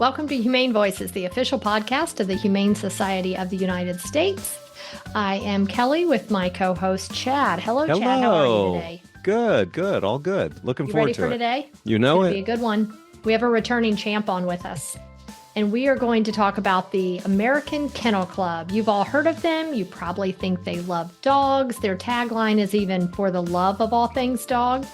Welcome to Humane Voices, the official podcast of the Humane Society of the United States. I am Kelly with my co-host Chad. Hello, Chad. How are you today? Good. All good. Looking You forward ready to for it. today? You know It's it. going to be a good one. We have a returning champ on with us, and we are going to talk about the American Kennel Club. You've all heard of them. You probably think they love dogs. Their tagline is even for the love of all things dog.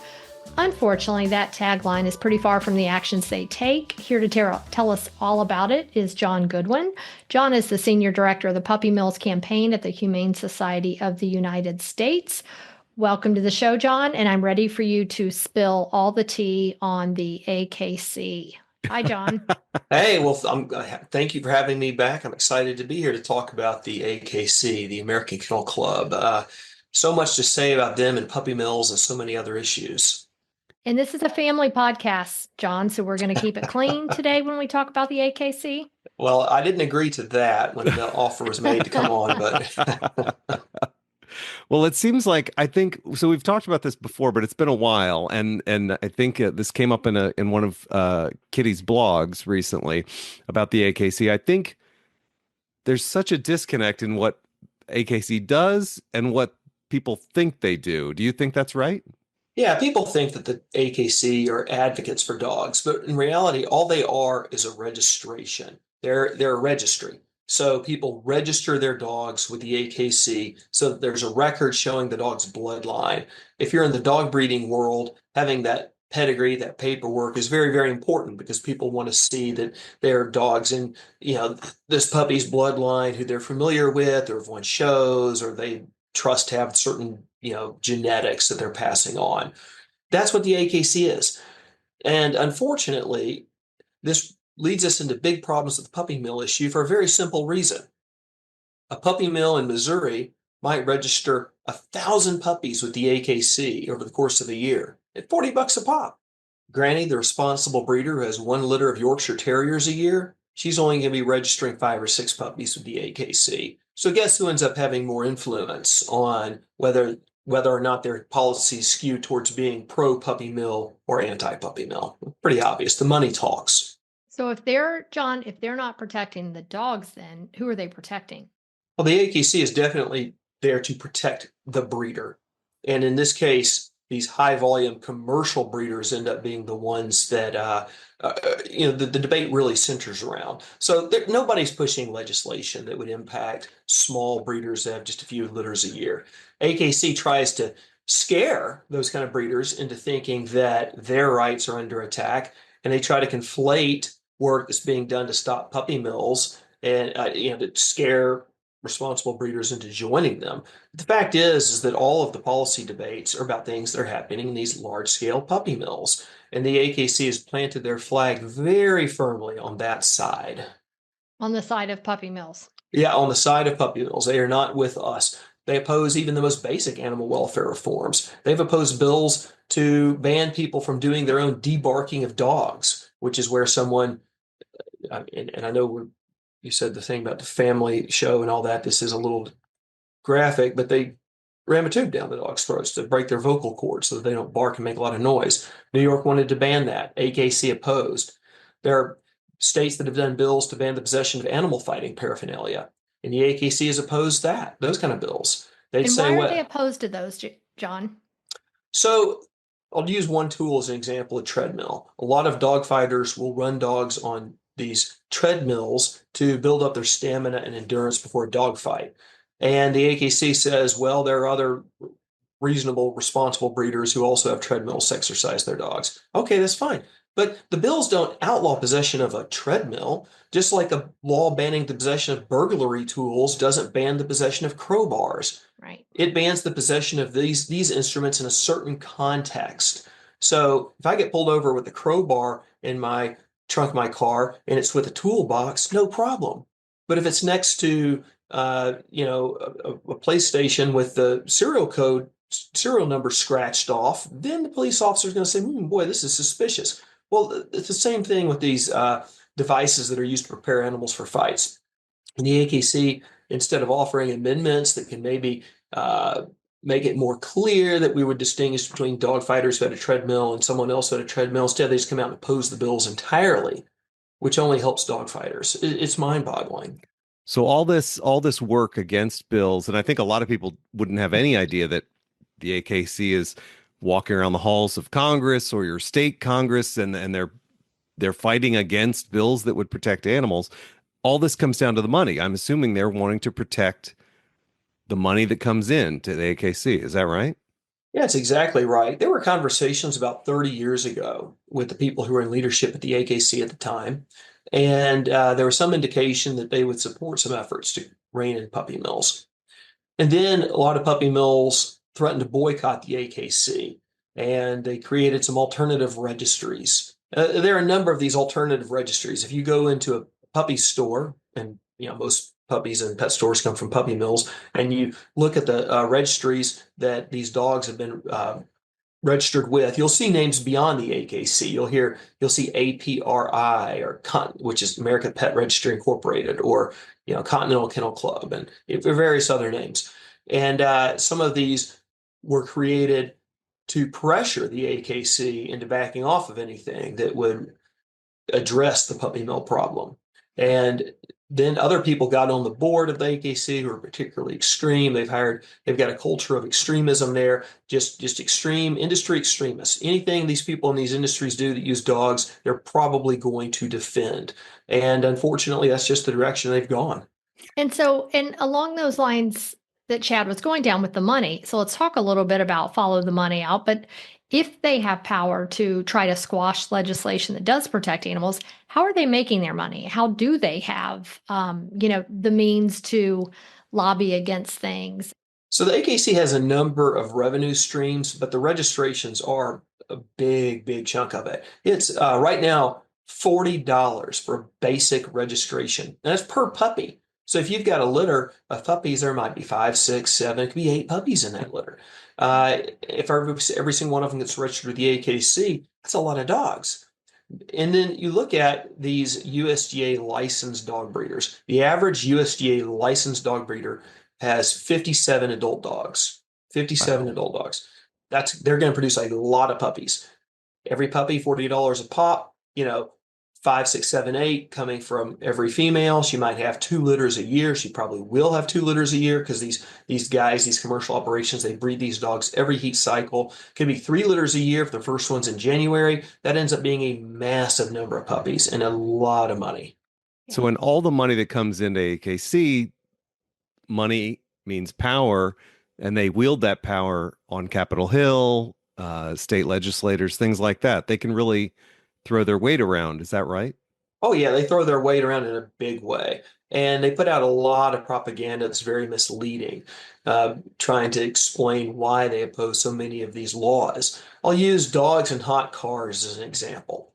Unfortunately, that tagline is pretty far from the actions they take. Here to tell us all about it is John Goodwin. John is the Senior Director of the Puppy Mills campaign at the Humane Society of the United States. Welcome to the show, John, and I'm ready for you to spill all the tea on the AKC. Hi, John. Hey, well, thank you for having me back. I'm excited to be here to talk about the AKC, the American Kennel Club. So much to say about them and puppy mills and so many other issues. And this is a family podcast, John, so we're going to keep it clean today when we talk about the AKC. Well, I didn't agree to that when the offer was made to come on, but Well, it seems like I think so. We've talked about this before, but it's been a while, and I think this came up in one of Kitty's blogs recently about the AKC. I think there's such a disconnect in what AKC does and what people think they do. Do you think that's right? yeah, people think that the AKC are advocates for dogs, but in reality, all they are is a registration. They're a registry. So people register their dogs with the AKC so that there's a record showing the dog's bloodline. If you're in the dog breeding world, having that pedigree, that paperwork is very, very important because people want to see that their dogs in, this puppy's bloodline who they're familiar with or have won shows or they trust to have certain, genetics that they're passing on. That's what the AKC is. And unfortunately, this leads us into big problems with the puppy mill issue for a very simple reason. A puppy mill in Missouri might register 1,000 puppies with the AKC over the course of a year at $40 a pop. Granny, the responsible breeder who has 1 litter of Yorkshire Terriers a year, she's only going to be registering 5 or 6 puppies with the AKC. So guess who ends up having more influence on whether or not their policies skew towards being pro-puppy mill or anti-puppy mill? Pretty obvious. The money talks. So if they're not protecting the dogs, then who are they protecting? Well, the AKC is definitely there to protect the breeder. And in this case, these high volume commercial breeders end up being the ones that, the debate really centers around. So nobody's pushing legislation that would impact small breeders that have just a few litters a year. AKC tries to scare those kind of breeders into thinking that their rights are under attack, and they try to conflate work that's being done to stop puppy mills and to scare responsible breeders into joining them. The fact is that all of the policy debates are about things that are happening in these large-scale puppy mills, and the AKC has planted their flag very firmly on that side. On the side of puppy mills. Yeah, on the side of puppy mills. They are not with us. They oppose even the most basic animal welfare reforms. They've opposed bills to ban people from doing their own debarking of dogs, which is where someone, and I know you said the thing about the family show and all that. This is a little graphic, but they ram a tube down the dog's throats to break their vocal cords so that they don't bark and make a lot of noise. New York wanted to ban that. AKC opposed. There are states that have done bills to ban the possession of animal fighting paraphernalia, and the AKC has opposed those kind of bills. They'd And say, why are they opposed to those, John? So I'll use one tool as an example, a treadmill. A lot of dog fighters will run dogs on these treadmills to build up their stamina and endurance before a dog fight. And the AKC says, well, there are other reasonable, responsible breeders who also have treadmills to exercise their dogs. Okay, that's fine. But the bills don't outlaw possession of a treadmill, just like a law banning the possession of burglary tools doesn't ban the possession of crowbars. Right. It bans the possession of these instruments in a certain context. So if I get pulled over with a crowbar in my trunk of my car and it's with a toolbox, no problem. But if it's next to a PlayStation with the serial number scratched off, then the police officer is going to say, boy, this is suspicious. Well, it's the same thing with these devices that are used to prepare animals for fights. And the AKC, instead of offering amendments that can maybe make it more clear that we would distinguish between dog fighters who had a treadmill and someone else who had a treadmill, instead they just come out and oppose the bills entirely. which only helps dog fighters. It's mind-boggling. So all this work against bills, and I think a lot of people wouldn't have any idea that the AKC is walking around the halls of Congress or your state Congress, and they're fighting against bills that would protect animals. All this comes down to the money. I'm assuming they're wanting to protect the money that comes in to the AKC. Is that right? Yeah, it's exactly right. There were conversations about 30 years ago with the people who were in leadership at the AKC at the time, and there was some indication that they would support some efforts to rein in puppy mills. And then a lot of puppy mills threatened to boycott the AKC, and they created some alternative registries. There are a number of these alternative registries. If you go into a puppy store, and most puppies and pet stores come from puppy mills, and you look at the registries that these dogs have been registered with, you'll see names beyond the AKC. You'll see APRI or which is American Pet Registry Incorporated, or Continental Kennel Club, and various other names. And some of these were created to pressure the AKC into backing off of anything that would address the puppy mill problem. And then other people got on the board of the AKC who are particularly extreme. They've got a culture of extremism there, just extreme industry extremists. Anything these people in these industries do that use dogs, they're probably going to defend. And unfortunately, that's just the direction they've gone. And along those lines that Chad was going down with the money, so let's talk a little bit about follow the money out. But if they have power to try to squash legislation that does protect animals, how are they making their money? How do they have, the means to lobby against things? So the AKC has a number of revenue streams, but the registrations are a big, big chunk of it. It's right now $40 for a basic registration, and that's per puppy. So if you've got a litter of puppies, there might be 5, 6, 7, it could be 8 puppies in that litter. If every single one of them gets registered with the AKC, that's a lot of dogs. And then you look at these USDA licensed dog breeders. The average USDA licensed dog breeder has 57 adult dogs. 57 Wow. adult dogs. They're going to produce a lot of puppies. Every puppy, $40 a pop, 5, 6, 7, 8 coming from every female. She might have 2 litters a year. She probably will have 2 litters a year, because these commercial operations, they breed these dogs every heat cycle. Could be 3 litters a year if the first one's in January. That ends up being a massive number of puppies and a lot of money. So in all the money that comes into AKC, money means power, and they wield that power on Capitol Hill, state legislators, things like that. They can really throw their weight around. Is that right? Oh, yeah, they throw their weight around in a big way. And they put out a lot of propaganda that's very misleading, trying to explain why they oppose so many of these laws. I'll use dogs and hot cars as an example.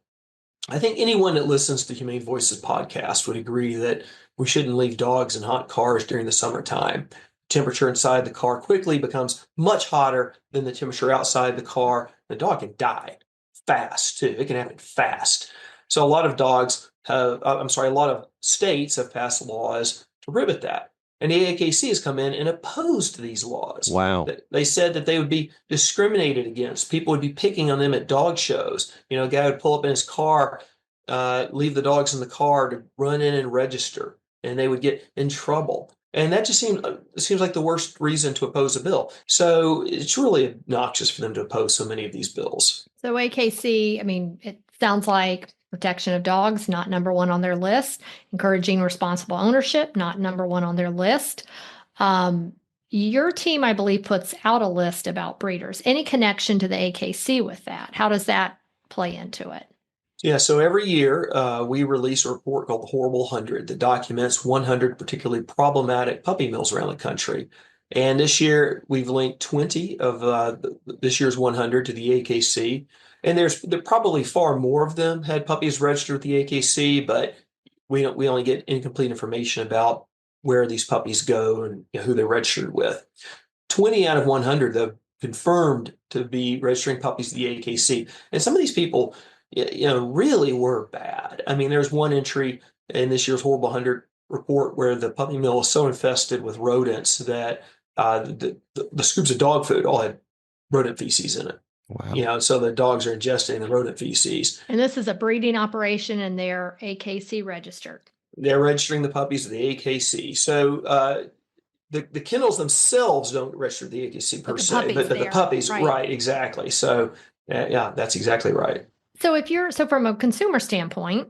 I think anyone that listens to Humane Voices podcast would agree that we shouldn't leave dogs in hot cars during the summertime. Temperature inside the car quickly becomes much hotter than the temperature outside the car. The dog can die fast too. It can happen fast. So a lot of states have passed laws to prohibit that. And the AKC has come in and opposed these laws. Wow. They said that they would be discriminated against. People would be picking on them at dog shows. A guy would pull up in his car, leave the dogs in the car to run in and register, and they would get in trouble. And that just seems like the worst reason to oppose a bill. So it's really obnoxious for them to oppose so many of these bills. So AKC, it sounds like protection of dogs, not number one on their list. Encouraging responsible ownership, not number one on their list. Your team, I believe, puts out a list about breeders. Any connection to the AKC with that? How does that play into it? Yeah, so every year we release a report called the Horrible 100 that documents 100 particularly problematic puppy mills around the country. And this year we've linked 20 of this year's 100 to the AKC. And there probably far more of them had puppies registered with the AKC, but we only get incomplete information about where these puppies go and who they're registered with. 20 out of 100, though, confirmed to be registering puppies to the AKC. And some of these people, really were bad. There's one entry in this year's Horrible 100 report where the puppy mill is so infested with rodents that the scoops of dog food all had rodent feces in it. Wow. So the dogs are ingesting the rodent feces. And this is a breeding operation and they're AKC registered. They're registering the puppies with the AKC. So the kennels themselves don't register the AKC But per the se, puppies but the there, puppies, right. right, exactly. So yeah, that's exactly right. So from a consumer standpoint,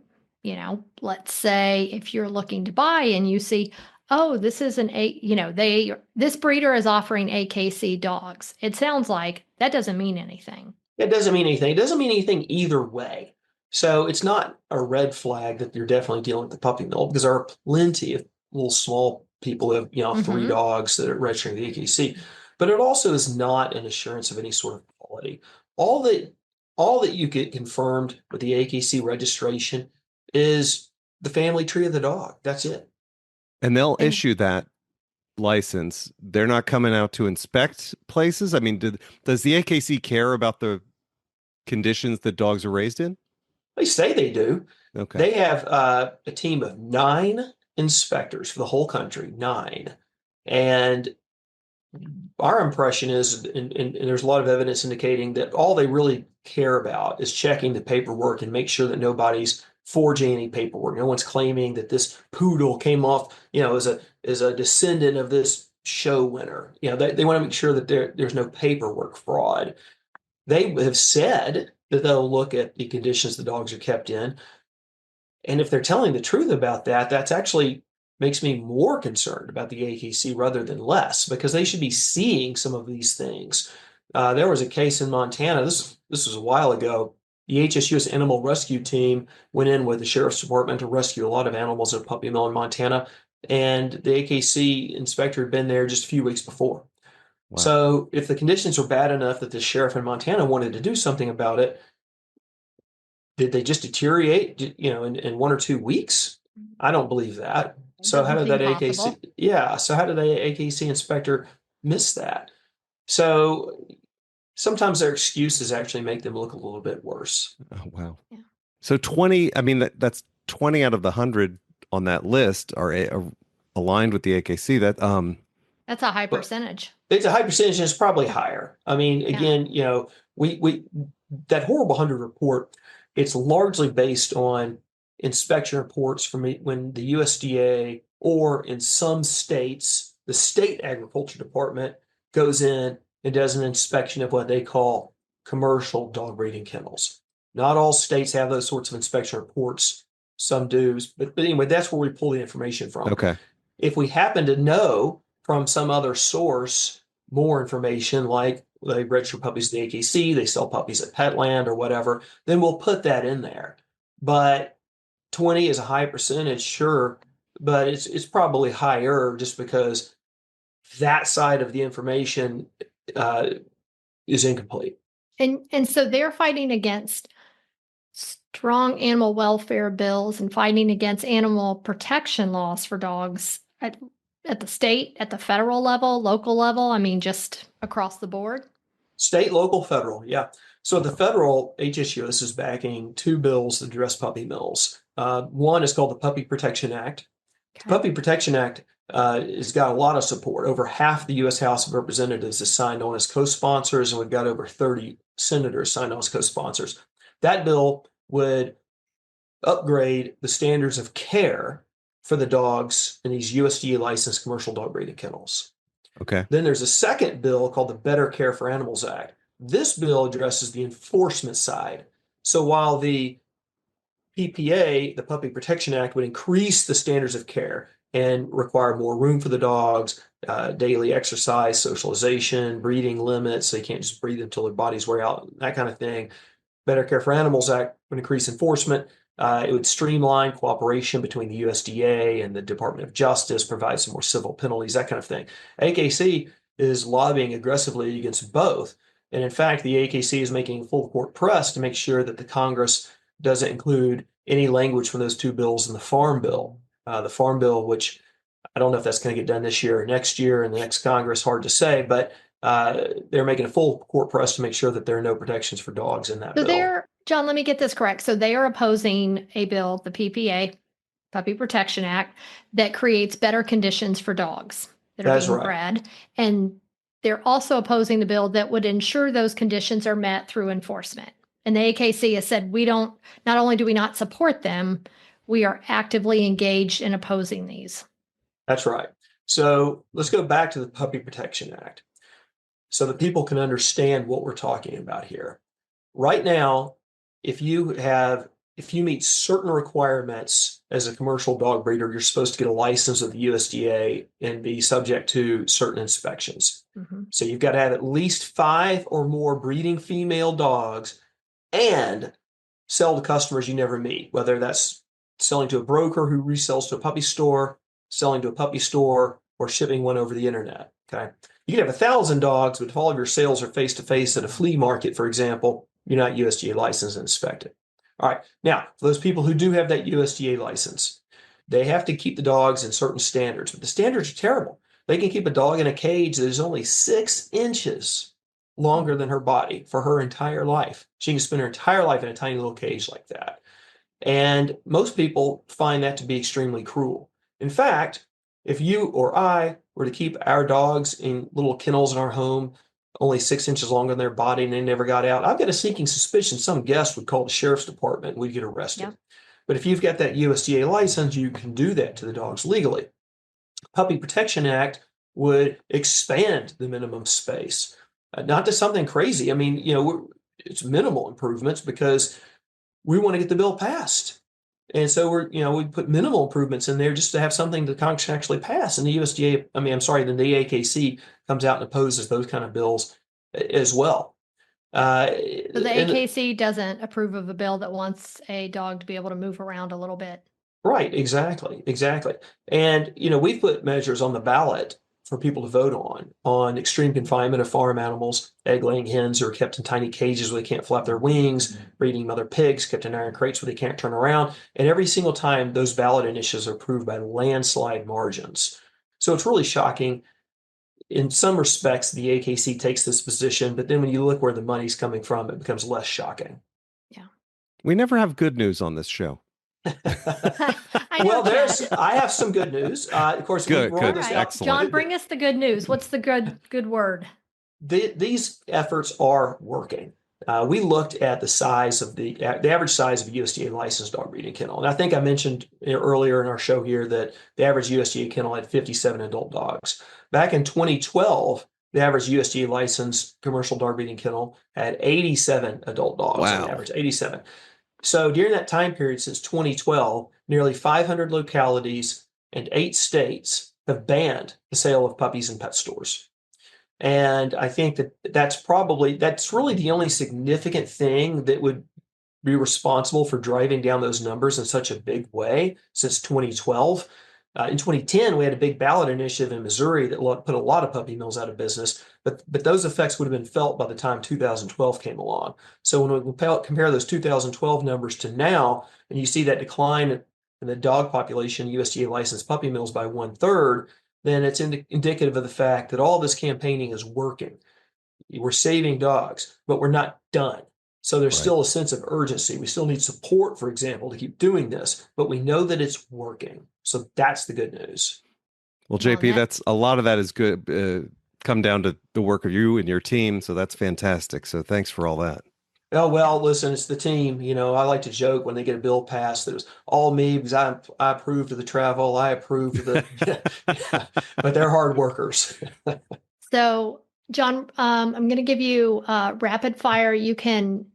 let's say if you're looking to buy and you see, oh, this is this breeder is offering AKC dogs. It sounds like that doesn't mean anything. It doesn't mean anything. It doesn't mean anything either way. So it's not a red flag that you're definitely dealing with the puppy mill because there are plenty of little small people who have, three Mm-hmm. dogs that are registering the AKC. But it also is not an assurance of any sort of quality. All that all that you get confirmed with the AKC registration is the family tree of the dog. That's it. And they'll And issue that license. They're not coming out to inspect places. I mean, does the AKC care about the conditions that dogs are raised in? They say they do. Okay. They have a team of 9 inspectors for the whole country, 9. And our impression is, and there's a lot of evidence indicating that all they really care about is checking the paperwork and make sure that nobody's forging any paperwork. No one's claiming that this poodle came off, as a descendant of this show winner. They want to make sure that there's no paperwork fraud. They have said that they'll look at the conditions the dogs are kept in. And if they're telling the truth about that, that's actually makes me more concerned about the AKC rather than less, because they should be seeing some of these things. There was a case in Montana. This was a while ago. The HSUS Animal Rescue Team went in with the sheriff's department to rescue a lot of animals at a puppy mill in Montana, and the AKC inspector had been there just a few weeks before. Wow. So if the conditions were bad enough that the sheriff in Montana wanted to do something about it, did they just deteriorate, in 1 or 2 weeks? I don't believe that. it So how doesn't did seem that AKC? possible. Yeah. So how did the AKC inspector miss that? So sometimes their excuses actually make them look a little bit worse. Oh, wow. Yeah. So 20, I mean, that's 20 out of the 100 on that list are aligned with the AKC. That's a high But percentage. it's a high percentage, and it's probably higher. I mean, Yeah. again, we that horrible 100 report, it's largely based on inspection reports from when the USDA, or in some states, the state agriculture department goes in and does an inspection of what they call commercial dog breeding kennels. Not all states have those sorts of inspection reports. Some do, but anyway, that's where we pull the information from. Okay. If we happen to know from some other source more information, like they register puppies at the AKC, they sell puppies at Petland or whatever, then we'll put that in there. But 20 is a high percentage, sure, but it's probably higher just because that side of the information uh, is incomplete. And so they're fighting against strong animal welfare bills and fighting against animal protection laws for dogs at the state, at the federal level, local level. I mean, just across the board. State, local, federal, yeah. So the federal HSUS is backing 2 bills that address puppy mills. One is called the Puppy Protection Act. The Okay. Puppy Protection Act has got a lot of support. Over half the U.S. House of Representatives has signed on as co-sponsors, and we've got over 30 senators signed on as co-sponsors. That bill would upgrade the standards of care for the dogs in these USDA licensed commercial dog breeding kennels. Okay. Then there's a second bill called the Better Care for Animals Act. This bill addresses the enforcement side. So while the PPA, the Puppy Protection Act, would increase the standards of care and require more room for the dogs, daily exercise, socialization, breeding limits. So you can't just breed until their bodies wear out, that kind of thing. Better Care for Animals Act would increase enforcement. It would streamline cooperation between the USDA and the Department of Justice, provide some more civil penalties, that kind of thing. AKC is lobbying aggressively against both. And in fact, the AKC is making full court press to make sure that the Congress doesn't include any language from those 2 bills in the Farm Bill. The Farm Bill, which I don't know if that's going to get done this year or next year in the next Congress, hard to say, but they're making a full court press to make sure that there are no protections for dogs in that So bill. John, let me get this correct. So they are opposing a bill, the PPA, Puppy Protection Act, that creates better conditions for dogs that are That's being right. bred. And they're also opposing the bill that would ensure those conditions are met through enforcement. And the AKC has said not only do we not support them, we are actively engaged in opposing these. That's right. So let's go back to the Puppy Protection Act so that people can understand what we're talking about here. Right now, if you meet certain requirements as a commercial dog breeder, you're supposed to get a license with the USDA and be subject to certain inspections. Mm-hmm. So you've got to have at least 5 or more breeding female dogs and sell to customers you never meet, whether that's selling to a broker who resells to a puppy store, selling to a puppy store, or shipping one over the internet. Okay. You can have 1,000 dogs, but if all of your sales are face to face at a flea market, for example, you're not USDA licensed and inspected. All right. Now, for those people who do have that USDA license, they have to keep the dogs in certain standards, but the standards are terrible. They can keep a dog in a cage that is only 6 inches longer than her body for her entire life. She can spend her entire life in a tiny little cage like that. And most people find that to be extremely cruel. In fact, if you or I were to keep our dogs in little kennels in our home, only 6 inches longer than their body, and they never got out, I've got a sinking suspicion some guest would call the sheriff's department and we'd get arrested. Yeah. But if you've got that USDA license, you can do that to the dogs legally. Puppy Protection Act would expand the minimum space, not to something crazy. I mean, it's minimal improvements because we want to get the bill passed. And so we put minimal improvements in there just to have something that Congress can actually pass. And the then the AKC comes out and opposes those kind of bills as well. So the AKC doesn't approve of a bill that wants a dog to be able to move around a little bit. Right, exactly. And, we've put measures on the ballot for people to vote on extreme confinement of farm animals, egg-laying hens who are kept in tiny cages where they can't flap their wings, breeding mother pigs kept in iron crates where they can't turn around. And every single time, those ballot initiatives are approved by landslide margins. So it's really shocking. In some respects, the AKC takes this position, but then when you look where the money's coming from, it becomes less shocking. Yeah. We never have good news on this show. I have some good news. Of course, good. Excellent. John, bring us the good news. What's the good word? These efforts are working. We looked at the size of the average size of a USDA licensed dog breeding kennel, and I think I mentioned earlier in our show here that the average USDA kennel had 57 adult dogs. Back in 2012, the average USDA licensed commercial dog breeding kennel had 87 adult dogs on average. 87. So during that time period, since 2012, nearly 500 localities and 8 states have banned the sale of puppies in pet stores. And I think that's really the only significant thing that would be responsible for driving down those numbers in such a big way since 2012. In 2010, we had a big ballot initiative in Missouri that put a lot of puppy mills out of business, but those effects would have been felt by the time 2012 came along. So when we compare those 2012 numbers to now, and you see that decline in the dog population, USDA licensed puppy mills by 1/3, then it's indicative of the fact that all this campaigning is working. We're saving dogs, but we're not done. So there's still a sense of urgency. We still need support, for example, to keep doing this, but we know that it's working. So that's the good news. Well, JP, that's a lot of that is good. Come down to the work of you and your team. So that's fantastic. So thanks for all that. Oh, well, listen, it's the team. I like to joke when they get a bill passed that it was all me because I approved of the travel. I approved of the, but they're hard workers. So, John, I'm going to give you rapid fire. You can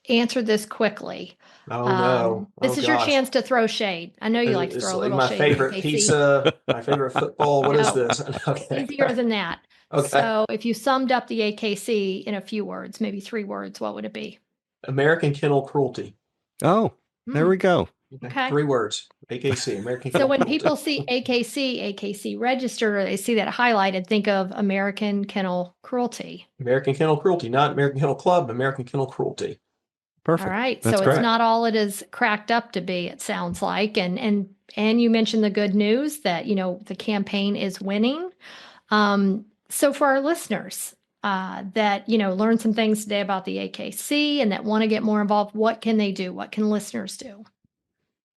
answer this quickly. Oh, no. This is your chance to throw shade. I know you like to throw a little my shade. My favorite pizza, my favorite football. What is this? Okay. Easier than that. Okay. So if you summed up the AKC in a few words, maybe 3 words, what would it be? American Kennel Cruelty. Oh, there we go. Okay. 3 words. AKC, American So Kennel when Cruelty. people see AKC register, they see that highlighted, think of American Kennel Cruelty. American Kennel Cruelty, not American Kennel Club, American Kennel Cruelty. Perfect. All right. That's so correct. It's not all it is cracked up to be, it sounds like. And you mentioned the good news that, the campaign is winning. So for our listeners that, learn some things today about the AKC and that want to get more involved, what can they do? What can listeners do?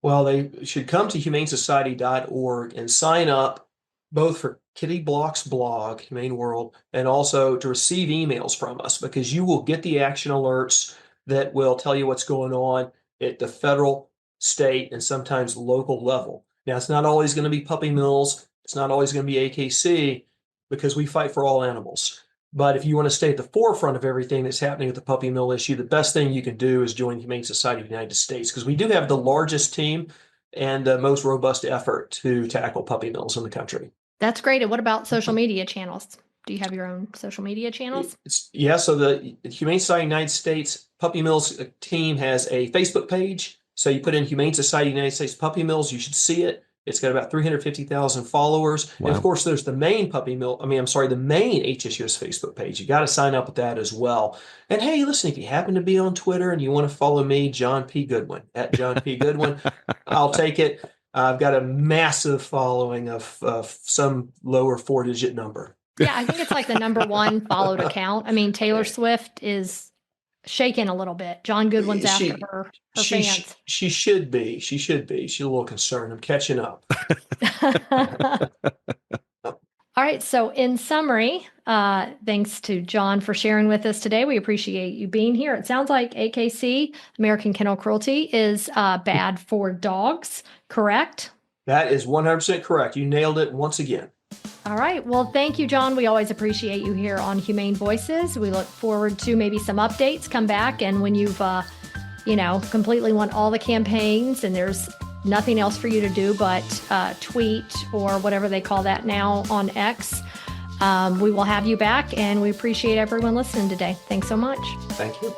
Well, they should come to humanesociety.org and sign up both for Kitty Blocks blog, Humane World, and also to receive emails from us, because you will get the action alerts that will tell you what's going on at the federal, state, and sometimes local level. Now, it's not always going to be puppy mills. It's not always going to be AKC, because we fight for all animals. But if you want to stay at the forefront of everything that's happening with the puppy mill issue, the best thing you can do is join the Humane Society of the United States, because we do have the largest team and the most robust effort to tackle puppy mills in the country. That's great. And what about social media channels? Do you have your own social media channels? So the Humane Society of the United States Puppy Mills team has a Facebook page. So you put in Humane Society of the United States Puppy Mills, you should see it. It's got about 350,000 followers. Wow. And of course, there's the main the main HSUS Facebook page. You got to sign up with that as well. And hey, listen, if you happen to be on Twitter and you want to follow me, John P. Goodwin, at John P. Goodwin, I'll take it. I've got a massive following of some lower 4-digit number. Yeah, I think it's like the #1 followed account. I mean, Taylor Swift is shaking a little bit. John Goodwin's after her fans. She should be. She's a little concerned. I'm catching up. All right. So in summary, thanks to John for sharing with us today. We appreciate you being here. It sounds like AKC, American Kennel Cruelty, is bad for dogs, correct? That is 100% correct. You nailed it once again. All right. Well, thank you, John. We always appreciate you here on Humane Voices. We look forward to maybe some updates. Come back, and when you've, completely won all the campaigns and there's nothing else for you to do but tweet or whatever they call that now on X, we will have you back, and we appreciate everyone listening today. Thanks so much. Thank you.